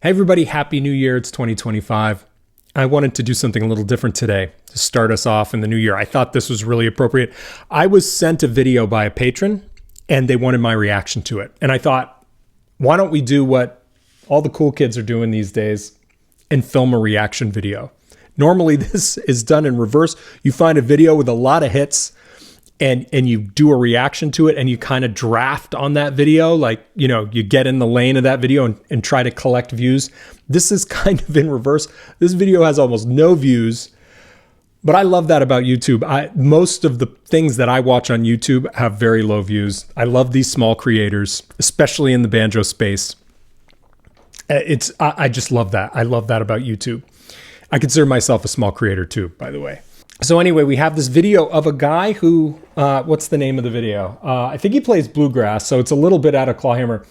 Hey everybody, Happy New Year. It's 2025. I wanted to do something a little different today to start us off in the new year. I thought this was really appropriate. I was sent a video by a patron and they wanted my reaction to it. And I thought, why don't we do what all the cool kids are doing these days and film a reaction video? Normally this is done in reverse. You find a video with a lot of hits and you do a reaction to it and you kind of draft on that video. Like, you know, you get in the lane of that video and try to collect views. This is kind of in reverse. This video has almost no views, but I love that about YouTube. Most of the things that I watch on YouTube have very low views. I love these small creators, especially in the banjo space. I just love that. I love that about YouTube. I consider myself a small creator too, by the way. So anyway, we have this video of a guy who, what's the name of the video? I think he plays bluegrass, so it's a little bit out of clawhammer.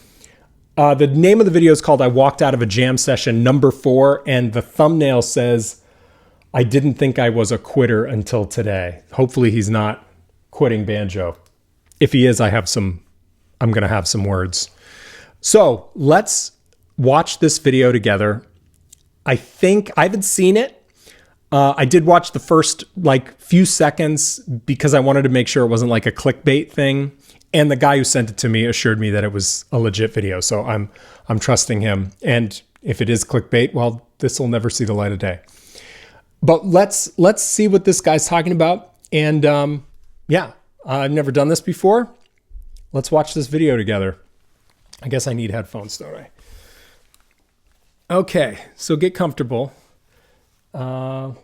The name of the video is called I Walked Out of a Jam Session number 4, and the thumbnail says, I didn't think I was a quitter until today. Hopefully he's not quitting banjo. If he is, I'm going to have some words. So let's watch this video together. I haven't seen it. I did watch the first few seconds because I wanted to make sure it wasn't like a clickbait thing. And the guy who sent it to me assured me that it was a legit video. So I'm trusting him. And if it is clickbait, well, this will never see the light of day. But let's see what this guy's talking about. And yeah, I've never done this before. Let's watch this video together. I guess I need headphones, don't I? Okay, so get comfortable. Oh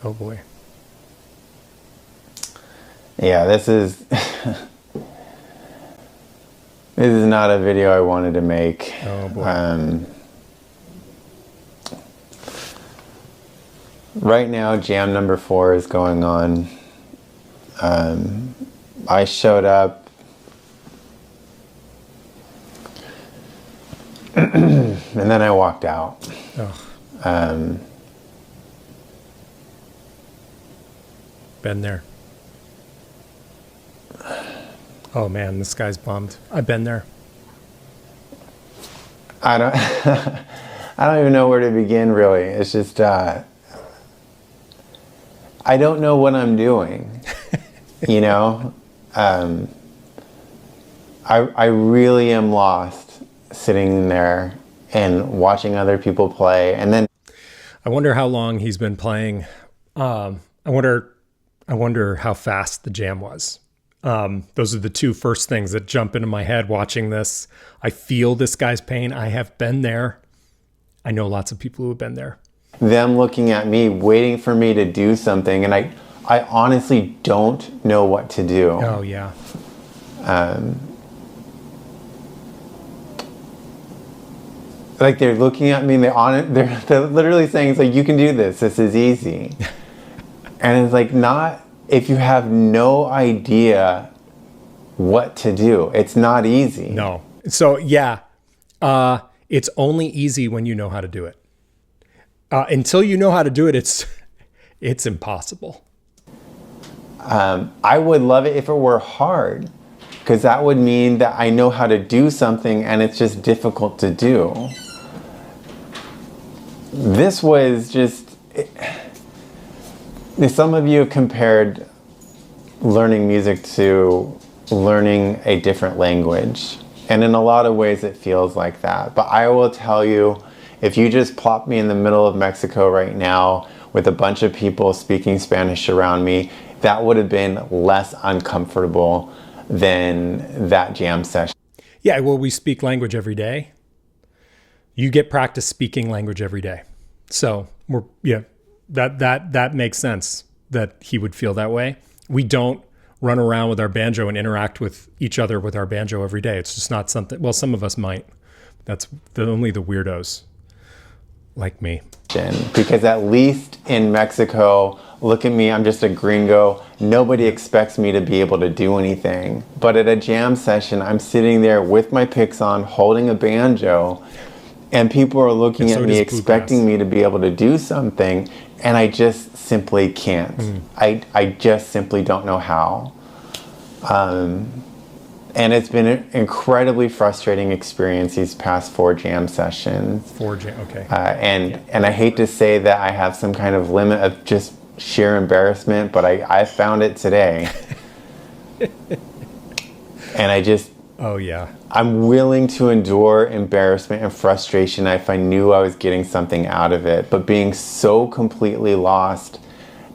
boy. Yeah, this is this is not a video I wanted to make. Oh boy. Right now, jam number 4 is going on. I showed up and then I walked out. Oh. Been there. Oh man, this guy's bummed. I've been there. I don't I don't even know where to begin, really. It's just I don't know what I'm doing. You know? I really am lost sitting there and watching other people play. And then I wonder how long he's been playing. I wonder how fast the jam was. Those are the two first things that jump into my head watching this. I feel this guy's pain. I have been there. I know lots of people who have been there. Them looking at me, waiting for me to do something, and I honestly don't know what to do. Oh yeah. Like they're looking at me and they're literally saying, it's like, you can do this. This is easy. And it's like, not if you have no idea what to do. It's not easy. No. So yeah, it's only easy when you know how to do it. Until you know how to do it, it's impossible. I would love it if it were hard, because that would mean that I know how to do something and it's just difficult to do. This was just... Some of you have compared learning music to learning a different language. And in a lot of ways it feels like that. But I will tell you, if you just plop me in the middle of Mexico right now with a bunch of people speaking Spanish around me, that would have been less uncomfortable than that jam session. Yeah, well, we speak language every day. You get practice speaking language every day. So that makes sense that he would feel that way. We don't run around with our banjo and interact with each other with our banjo every day. It's just not something, well, some of us might. That's only the weirdos like me. Because at least in Mexico, look at me, I'm just a gringo. Nobody expects me to be able to do anything. But at a jam session, I'm sitting there with my picks on, holding a banjo, and people are looking at me expecting me to be able to do something. and I just simply can't. I just simply don't know how. And it's been an incredibly frustrating experience these past 4 jam sessions. 4 jam, okay. And I hate to say that I have some kind of limit of just sheer embarrassment, but I found it today. And I just... Oh, yeah. I'm willing to endure embarrassment and frustration if I knew I was getting something out of it. But being so completely lost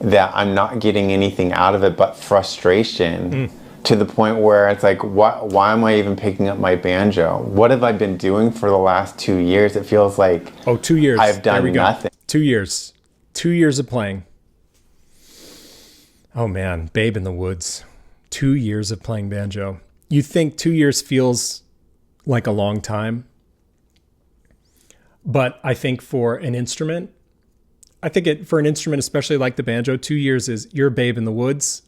that I'm not getting anything out of it but frustration... to the point where it's like, why am I even picking up my banjo? What have I been doing for the last 2 years? It feels like 2 years. I've done nothing. 2 years. 2 years of playing. Oh man, Babe in the Woods. 2 years of playing banjo. You think 2 years feels like a long time, but I think for an instrument, especially like the banjo, 2 years is you're a babe in the woods.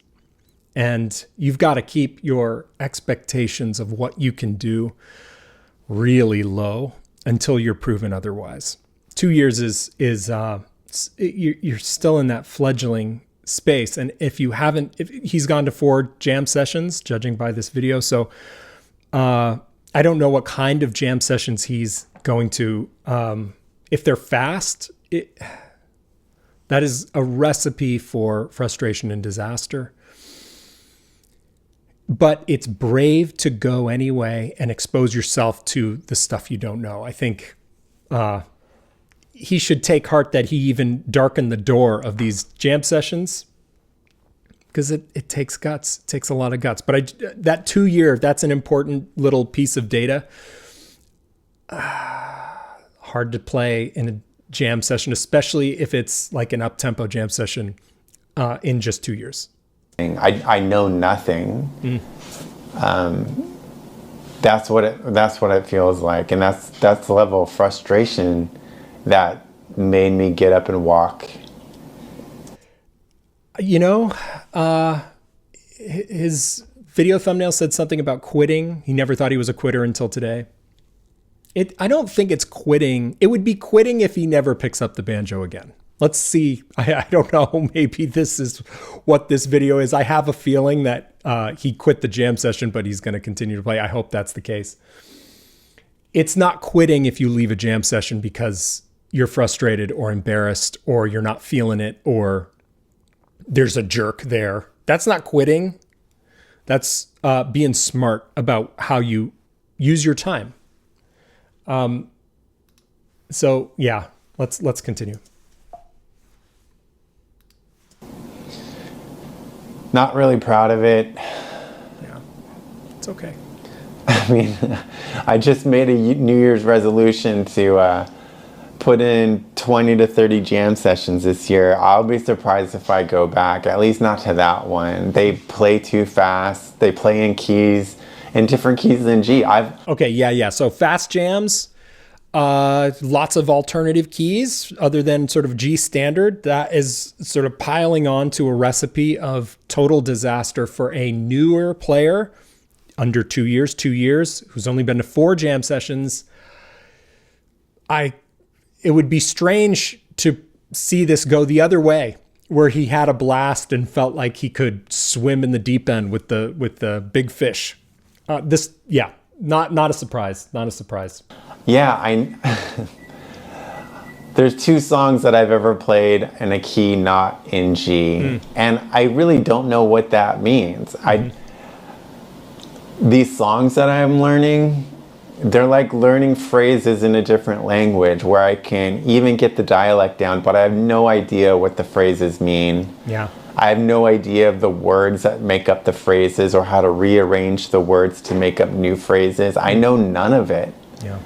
And you've got to keep your expectations of what you can do really low until you're proven otherwise. 2 years is you're still in that fledgling space. And if he's gone to 4 jam sessions, judging by this video. So I don't know what kind of jam sessions he's going to. If they're fast, that is a recipe for frustration and disaster. But it's brave to go anyway and expose yourself to the stuff you don't know. I think he should take heart that he even darkened the door of these jam sessions, because it takes guts. It takes a lot of guts. But that 2 year, that's an important little piece of data. Hard to play in a jam session, especially if it's like an up-tempo jam session in just 2 years. I know nothing. That's what it feels like, and that's the level of frustration that made me get up and walk. You know, his video thumbnail said something about quitting. He never thought he was a quitter until today. I don't think it's quitting. It would be quitting if he never picks up the banjo again. Let's see. I don't know. Maybe this is what this video is. I have a feeling that he quit the jam session, but he's going to continue to play. I hope that's the case. It's not quitting if you leave a jam session because you're frustrated or embarrassed or you're not feeling it or there's a jerk there. That's not quitting. That's being smart about how you use your time. So yeah, let's continue. Not really proud of it. Yeah, it's okay. I mean, I just made a New Year's resolution to put in 20 to 30 jam sessions this year. I'll be surprised if I go back, at least not to that one. They play too fast. They play in different keys than G. Okay, yeah. So fast jams, lots of alternative keys other than sort of G standard. That is sort of piling on to a recipe of total disaster for a newer player under 2 years, who's only been to 4 jam sessions. It would be strange to see this go the other way, where he had a blast and felt like he could swim in the deep end with the big fish. Not a surprise. Not a surprise. Yeah, there's 2 songs that I've ever played in a key not in G, and I really don't know what that means. These songs that I'm learning, they're like learning phrases in a different language where I can even get the dialect down, but I have no idea what the phrases mean. Yeah. I have no idea of the words that make up the phrases or how to rearrange the words to make up new phrases. I know none of it. Yeah.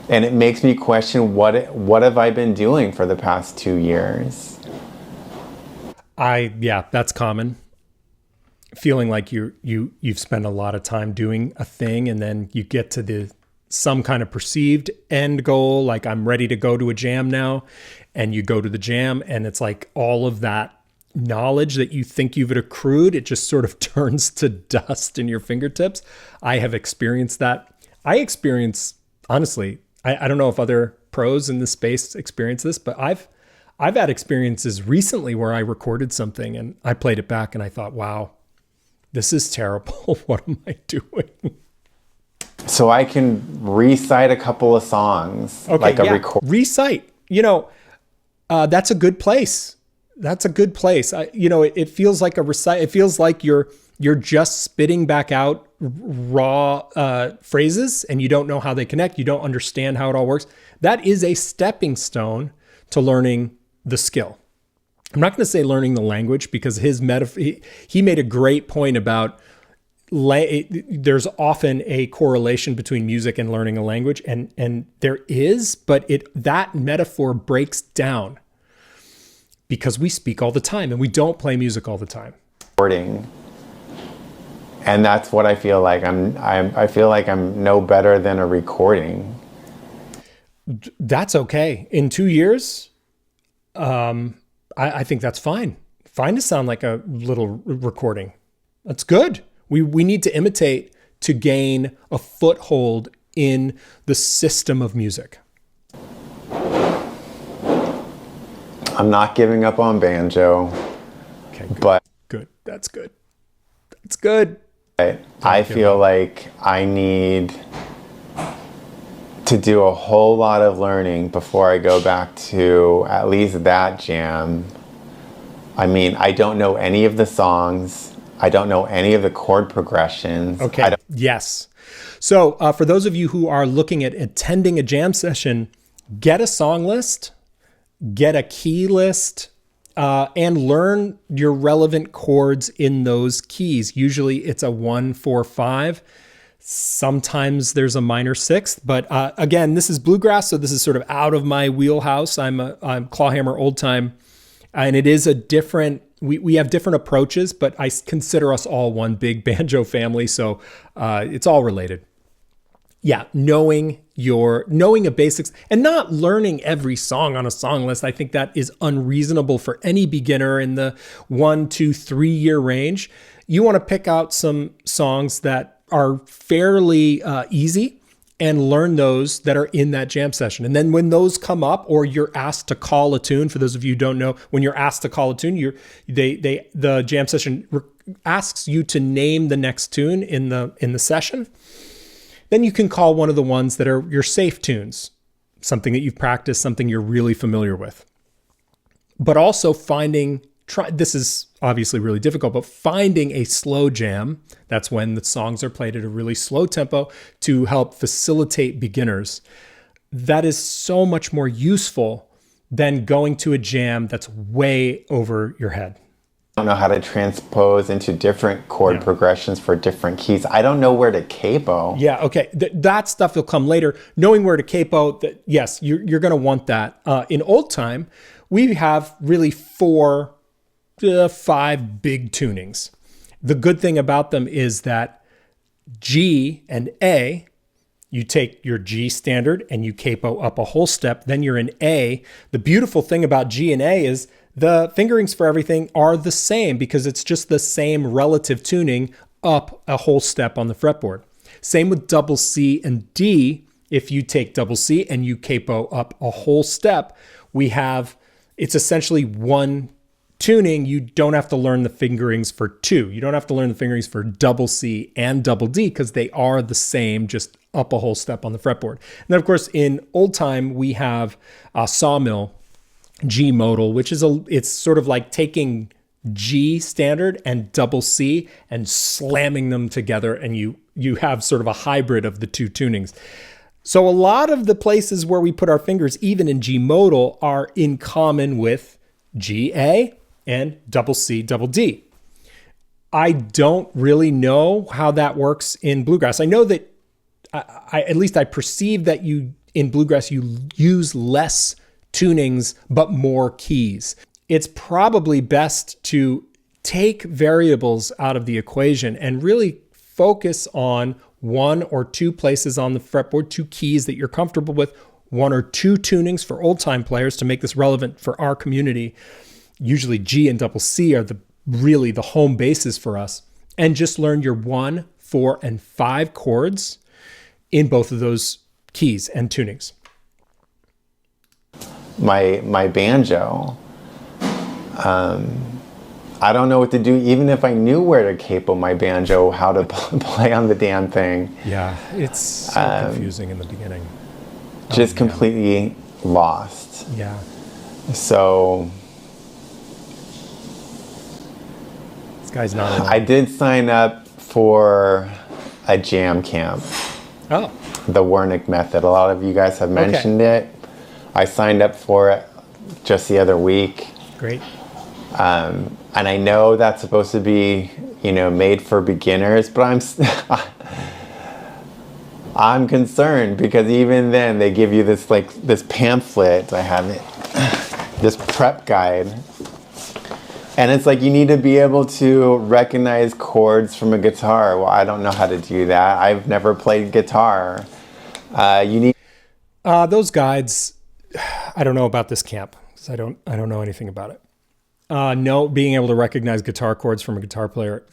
And it makes me question what have I been doing for the past 2 years? That's common. Feeling like you've spent a lot of time doing a thing, and then you get to some kind of perceived end goal, like I'm ready to go to a jam now, and you go to the jam, and it's like all of that knowledge that you think you've accrued, it just sort of turns to dust in your fingertips. I have experienced that. Honestly, I don't know if other pros in this space experience this, but I've had experiences recently where I recorded something and I played it back and I thought, wow, this is terrible. What am I doing? So I can recite a couple of songs, Okay, like a yeah. record. Recite. That's a good place. That's a good place. It feels like a recite. It feels like you're just spitting back out raw phrases, and you don't know how they connect. You don't understand how it all works. That is a stepping stone to learning the skill. I'm not going to say learning the language, because his he made a great point about there's often a correlation between music and learning a language, and there is, but that metaphor breaks down because we speak all the time and we don't play music all the time. Recording. And that's what I feel like. I feel like I'm no better than a recording. That's okay. In 2 years, I think that's fine. Fine to sound like a little recording. That's good. We need to imitate to gain a foothold in the system of music. I'm not giving up on banjo. Okay, good. But good. That's good. That's good. I feel like I need to do a whole lot of learning before I go back to at least that jam. I mean, I don't know any of the songs. I don't know any of the chord progressions. Okay. Yes. So for those of you who are looking at attending a jam session, get a song list, get a key list, and learn your relevant chords in those keys. Usually it's a 1, 4, 5. Sometimes there's a minor sixth, but again, this is bluegrass, so this is sort of out of my wheelhouse. I'm clawhammer old time, and it is a different. We have different approaches, but I consider us all one big banjo family, so it's all related. Yeah, knowing a basics and not learning every song on a song list. I think that is unreasonable for any beginner in the 1, 2, 3 year range. You want to pick out some songs that are fairly easy and learn those that are in that jam session. And then when those come up, or you're asked to call a tune, for those of you who don't know, when you're asked to call a tune, the jam session asks you to name the next tune in the session. Then you can call one of the ones that are your safe tunes, something that you've practiced, something you're really familiar with. But also this is obviously really difficult, but finding a slow jam, that's when the songs are played at a really slow tempo to help facilitate beginners. That is so much more useful than going to a jam that's way over your head. I don't know how to transpose into different chord progressions for different keys. I don't know where to capo. Yeah, okay. That stuff will come later. Knowing where to capo, yes, you're going to want that. In old time, we have really 4 to 5 big tunings. The good thing about them is that G and A, you take your G standard and you capo up a whole step, then you're in A. The beautiful thing about G and A is the fingerings for everything are the same, because it's just the same relative tuning up a whole step on the fretboard. Same with double C and D. If you take double C and you capo up a whole step, it's essentially one tuning. You don't have to learn the fingerings for 2. You don't have to learn the fingerings for double C and double D, because they are the same, just up a whole step on the fretboard. And then of course, in old time, we have a sawmill G modal, which is it's sort of like taking G standard and double C and slamming them together, and you have sort of a hybrid of the 2 tunings. So a lot of the places where we put our fingers, even in G modal, are in common with G A and double C double D. I don't really know how that works in bluegrass. I know that at least I perceive that in bluegrass you use less tunings but more keys. It's probably best to take variables out of the equation and really focus on 1 or 2 places on the fretboard, 2 keys that you're comfortable with, 1 or 2 tunings for old time players to make this relevant for our community. Usually G and double C are really the home bases for us. And just learn your 1, 4, and 5 chords in both of those keys and tunings. my banjo. I don't know what to do, even if I knew where to capo my banjo, how to play on the damn thing. Yeah, it's so confusing in the beginning. Just completely lost. Yeah. So This guy's not alone. I did sign up for a jam camp. Oh. The Wernick method. A lot of you guys have mentioned it. I signed up for it just the other week. Great. And I know that's supposed to be, made for beginners, but I'm concerned because even then they give you this pamphlet. I have it, this prep guide, and it's like you need to be able to recognize chords from a guitar. Well, I don't know how to do that. I've never played guitar. You need those guides. I don't know about this camp because I don't know anything about it. No, being able to recognize guitar chords from a guitar player,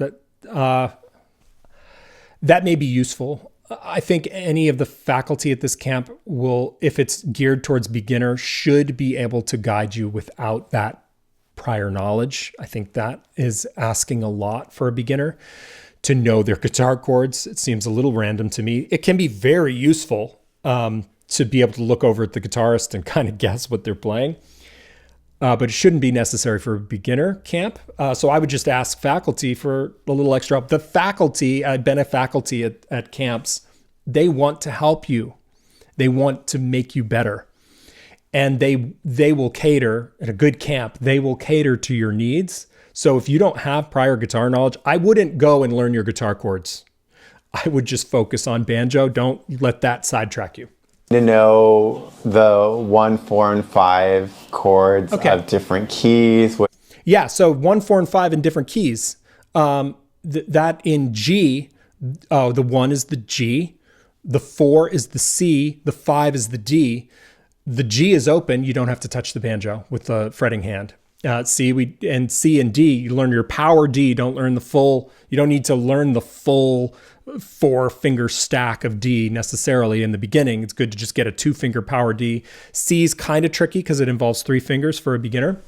that may be useful. I think any of the faculty at this camp will, if it's geared towards beginner, should be able to guide you without that prior knowledge. I think that is asking a lot for a beginner to know their guitar chords. It seems a little random to me. It can be very useful to be able to look over at the guitarist and kind of guess what they're playing. But it shouldn't be necessary for a beginner camp. So I would just ask faculty for a little extra help. The faculty, I've been a faculty at camps, they want to help you. They want to make you better. And they will cater, at a good camp, they will cater to your needs. So if you don't have prior guitar knowledge, I wouldn't go and learn your guitar chords. I would just focus on banjo. Don't let that sidetrack you. to know the 1, 4, and 5 chords of different keys. Yeah, so 1, 4, and 5 in different keys. That in G, the 1 is the G, the 4 is the C, the 5 is the D. The G is open. You don't have to touch the banjo with the fretting hand. C and D, you learn your power D. Don't learn the full. You don't need to learn the full 4-finger stack of D necessarily in the beginning. It's good to just get a 2-finger power D. C is kind of tricky because it involves 3 fingers for a beginner.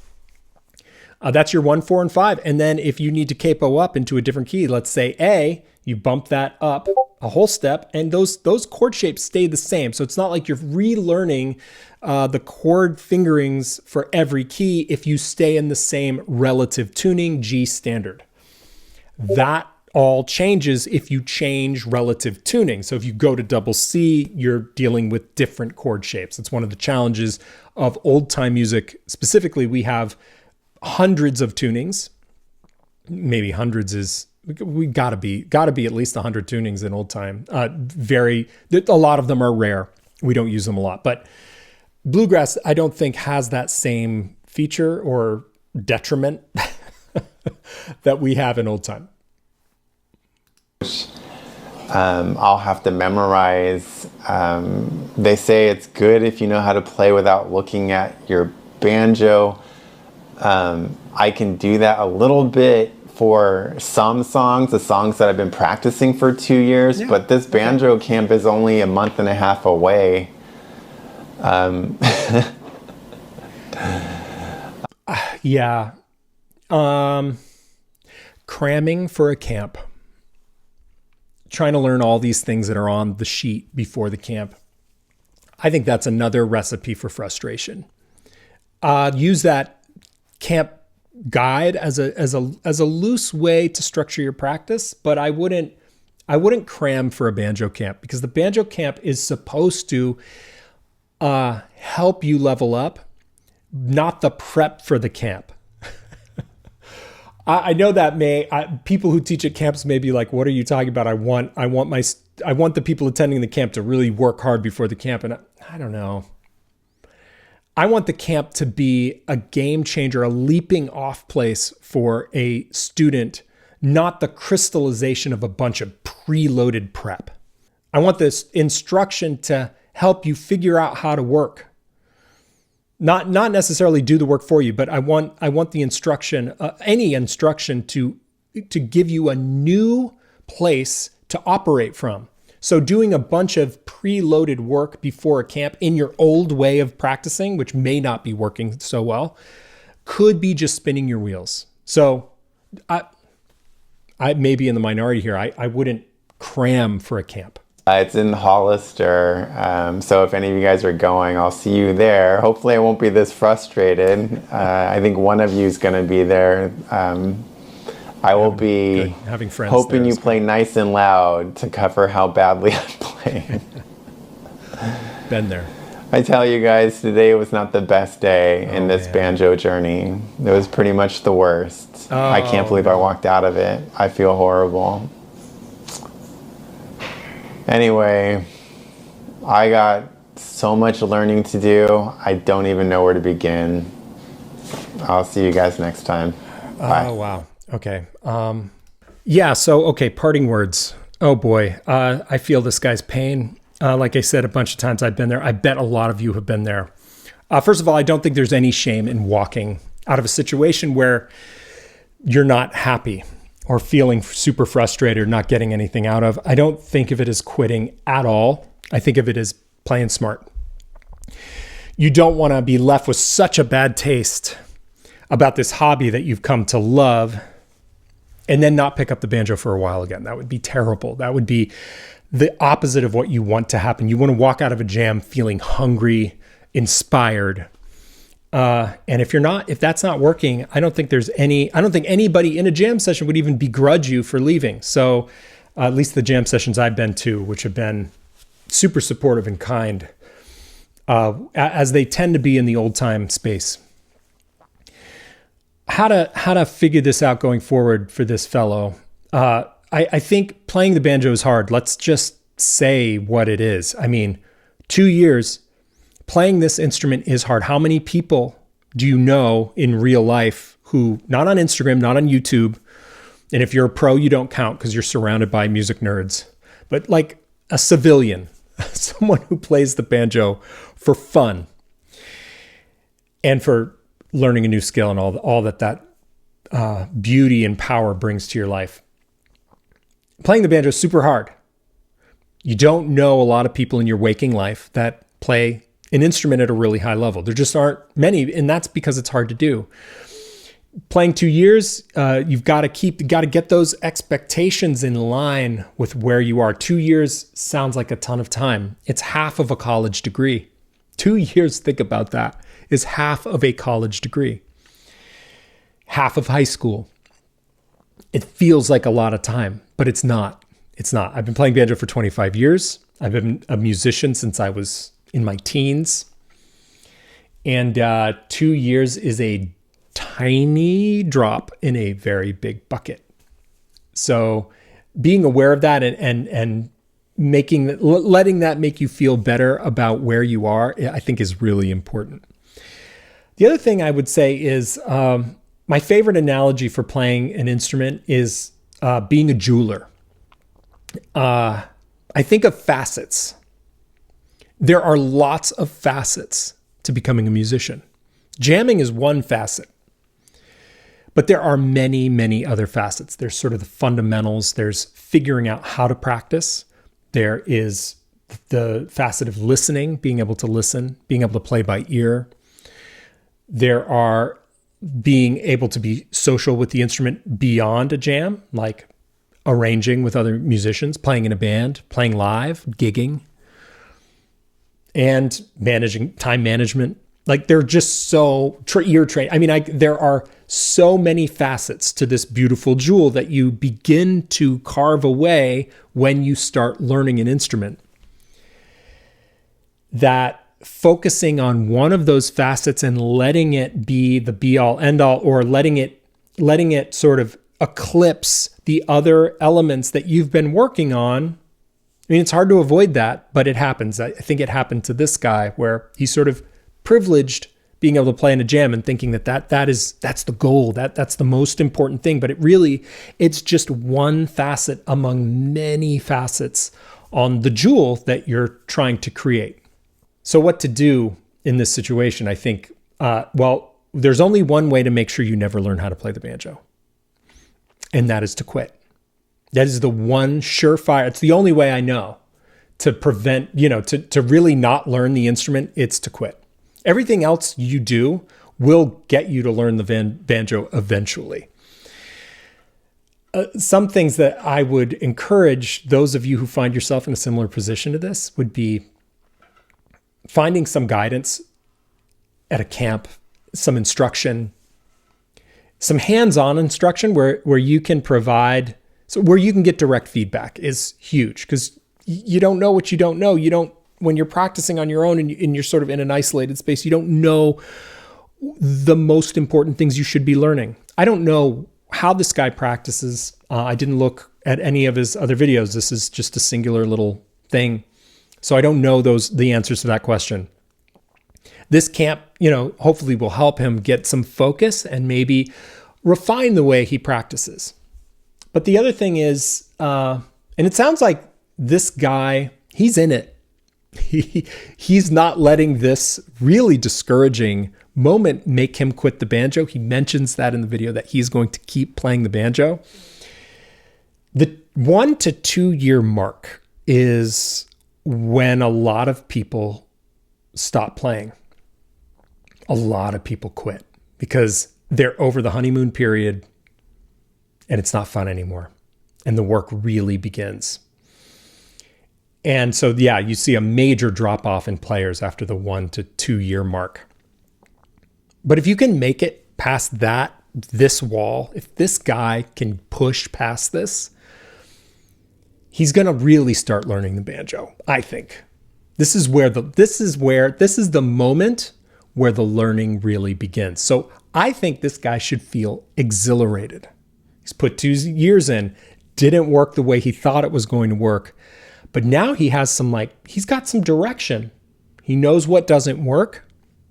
That's your 1, 4, and 5. And then if you need to capo up into a different key, let's say A, you bump that up a whole step, and those chord shapes stay the same. So it's not like you're relearning the chord fingerings for every key if you stay in the same relative tuning, G standard. That all changes if you change relative tuning. So if you go to double C, you're dealing with different chord shapes. It's one of the challenges of old time music. Specifically, we have hundreds of tunings. Maybe hundreds is, we gotta be at least 100 tunings in old time. A lot of them are rare. We don't use them a lot, but bluegrass, I don't think has that same feature or detriment that we have in old time. I'll have to memorize. They say it's good if you know how to play without looking at your banjo. I can do that a little bit for some songs, the songs that I've been practicing for 2 years, but this banjo camp is only a month and a half away. Cramming for a camp. Trying to learn all these things that are on the sheet before the camp. I think that's another recipe for frustration. Use that camp guide as a loose way to structure your practice, but I wouldn't cram for a banjo camp, because the banjo camp is supposed to help you level up, not the prep for the camp. I know that people who teach at camps may be like, what are you talking about? I want the people attending the camp to really work hard before the camp. And I don't know. I want the camp to be a game changer, a leaping off place for a student, not the crystallization of a bunch of preloaded prep. I want this instruction to help you figure out how to work. Not necessarily do the work for you, but I want the instruction, any instruction to give you a new place to operate from. So doing a bunch of preloaded work before a camp in your old way of practicing, which may not be working so well, could be just spinning your wheels. So I may be in the minority here. I wouldn't cram for a camp. It's in Hollister, so if any of you guys are going, I'll see you there. Hopefully I won't be this frustrated. I think one of you is going to be there. I will be having friends hoping there you play nice and loud to cover how badly I play. Been there. I tell you guys, today was not the best day in this banjo journey. It was pretty much the worst. I can't believe I walked out of it. I feel horrible. Anyway, I got so much learning to do. I don't even know where to begin. I'll see you guys next time. Bye. Oh, wow. Okay. Parting words. Oh boy. I feel this guy's pain. Like I said a bunch of times, I've been there. I bet a lot of you have been there. First of all, I don't think there's any shame in walking out of a situation where you're not happy or feeling super frustrated or not getting anything out of. I don't think of it as quitting at all. I think of it as playing smart. You don't want to be left with such a bad taste about this hobby that you've come to love and then not pick up the banjo for a while again. That would be terrible. That would be the opposite of what you want to happen. You want to walk out of a jam feeling hungry, inspired. And if that's not working, I don't think anybody in a jam session would even begrudge you for leaving. So at least the jam sessions I've been to, which have been super supportive and kind, as they tend to be in the old time space. How to figure this out going forward for this fellow? I think playing the banjo is hard. Let's just say what it is. I mean, 2 years playing this instrument is hard. How many people do you know in real life who, not on Instagram, not on YouTube, and if you're a pro, you don't count because you're surrounded by music nerds, but like a civilian, someone who plays the banjo for fun and for learning a new skill and all that beauty and power brings to your life. Playing the banjo is super hard. You don't know a lot of people in your waking life that play an instrument at a really high level. There just aren't many, and that's because it's hard to do. Playing 2 years, you've got to get those expectations in line with where you are. 2 years sounds like a ton of time. It's half of a college degree. 2 years, think about that, is half of a college degree. Half of high school. It feels like a lot of time, but it's not. It's not. I've been playing banjo for 25 years. I've been a musician since I was in my teens. And 2 years is a tiny drop in a very big bucket. So being aware of that and letting that make you feel better about where you are, I think is really important. The other thing I would say is my favorite analogy for playing an instrument is being a jeweler. I think of facets. There are lots of facets to becoming a musician. Jamming is one facet, but there are many, many other facets. There's sort of the fundamentals. There's figuring out how to practice. There is the facet of listening, being able to listen, being able to play by ear. There are being able to be social with the instrument beyond a jam, like arranging with other musicians, playing in a band, playing live, gigging, and managing time management. Like they're just so ear trained. I mean, there are so many facets to this beautiful jewel that you begin to carve away when you start learning an instrument. That focusing on one of those facets and letting it be the be all end all, or letting it sort of eclipse the other elements that you've been working on. I mean, it's hard to avoid that, but it happens. I think it happened to this guy where he's sort of privileged being able to play in a jam and thinking that's the goal, that's the most important thing. But it's just one facet among many facets on the jewel that you're trying to create. So what to do in this situation? I think, there's only one way to make sure you never learn how to play the banjo, and that is to quit. That is the one surefire. It's the only way I know to prevent, to really not learn the instrument, it's to quit. Everything else you do will get you to learn the banjo eventually. Some things that I would encourage those of you who find yourself in a similar position to this would be finding some guidance at a camp, some instruction, some hands-on instruction where you can provide, so where you can get direct feedback is huge, because you don't know what you don't know. When you're practicing on your own and you're sort of in an isolated space, you don't know the most important things you should be learning. I don't know how this guy practices. I didn't look at any of his other videos. This is just a singular little thing. So I don't know the answers to that question. This camp, hopefully will help him get some focus and maybe refine the way he practices. But the other thing is, and it sounds like this guy, he's in it. He's not letting this really discouraging moment make him quit the banjo. He mentions that in the video, that he's going to keep playing the banjo. The 1 to 2 year mark is when a lot of people stop playing. A lot of people quit because they're over the honeymoon period and it's not fun anymore. And the work really begins. And so, yeah, you see a major drop off in players after the 1 to 2 year mark. But if you can make it past this wall, if this guy can push past this, he's going to really start learning the banjo, I think. This is the moment where the learning really begins. So I think this guy should feel exhilarated. He's put 2 years in, didn't work the way he thought it was going to work. But now he has he's got some direction. He knows what doesn't work.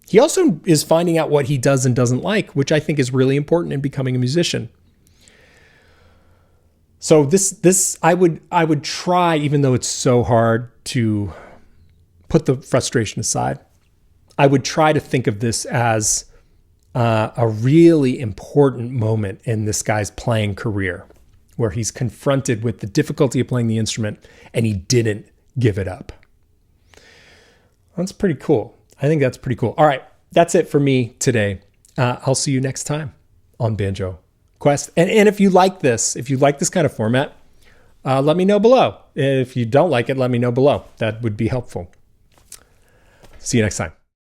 He also is finding out what he does and doesn't like, which I think is really important in becoming a musician. So I would try, even though it's so hard to put the frustration aside, I would try to think of this as a really important moment in this guy's playing career, where he's confronted with the difficulty of playing the instrument and he didn't give it up. That's pretty cool. I think that's pretty cool. All right, that's it for me today. I'll see you next time on Banjo Quest. And if you like this kind of format, let me know below. If you don't like it, let me know below. That would be helpful. See you next time.